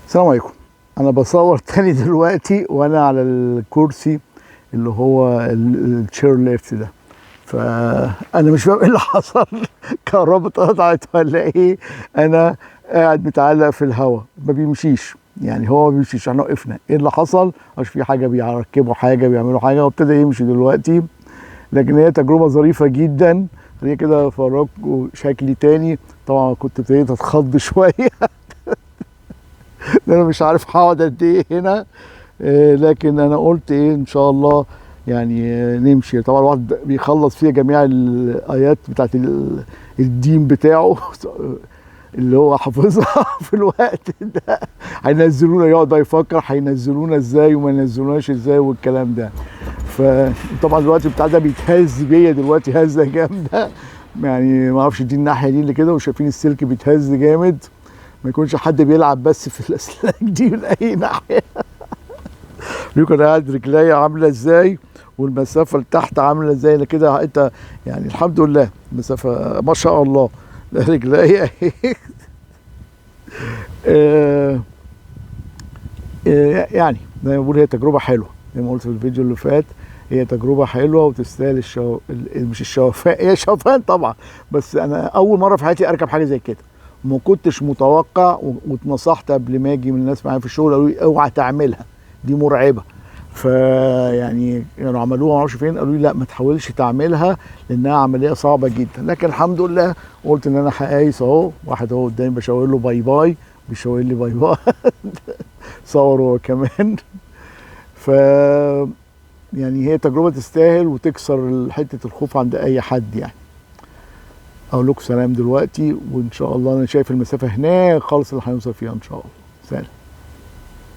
السلام عليكم. انا بصور تاني دلوقتي وانا على الكرسي اللي هو التشير ليفت ده، فانا مش فاهم ايه اللي حصل. كهرباء اتقطعت ولا ايه؟ انا قاعد متعلق في الهواء ما بيمشيش، يعني هو ما بيمشيش. احنا وقفنا، ايه اللي حصل؟ مش في حاجه، بيركبوا حاجه بيعملوا حاجه وابتدى يمشي دلوقتي. لكن هي تجربه ظريفه جدا. خليني كده افرجكم شكلي تاني. طبعا كنت ابتديت اتخض شويه. انا مش عارف هقعد قد ايه هنا. لكن انا قلت ايه، ان شاء الله يعني نمشي. طبعا الواحد بيخلص فيها جميع الايات بتاعت الدين بتاعه اللي هو حافظها في الوقت ده. هينزلونا، يقعد بقى يفكر هينزلونا ازاي وما ينزلوناش ازاي والكلام ده. فطبعا الوقت بتاع ده بيتهز بيا دلوقتي هزه جامده. يعني ما اعرفش دي الناحيه دي اللي كده، وشايفين السلك بيتهز جامد. ما يكونش حد بيلعب بس في الاسلاك دي من اي ناحيه. ليكوا انا قاعد رجليا عامله ازاي والمسافه لتحت عامله ازاي. انا كده انت يعني الحمد لله المسافه ما شاء الله. رجليا اهي. يعني زي ما بقول هي تجربه حلوه، زي ما قلت في الفيديو اللي فات. هي تجربه حلوه وتستاهل مش الشوفان، هي شوفان طبعا. بس انا اول مره في حياتي اركب حاجه زي كده. ما كنتش متوقع، واتنصحت قبل ما اجي من الناس معايا في الشغل، قالوا لي اوعى تعملها، دي مرعبه. فيعني كانوا عملوها ما اعرفش فين، قالوا لي لا ما تحاولش تعملها لانها عمليه صعبه جدا. لكن الحمد لله قلت ان انا هقايس اهو. واحد اهو قدامي بشاور له باي باي، بيشاور لي باي باي. صور هو كمان. ف يعني هي تجربه تستاهل وتكسر حته الخوف عند اي حد يعني. اقول لكم سلام دلوقتي، وان شاء الله انا شايف المسافه هناك خالص اللي هنوصل فيها ان شاء الله. سلام.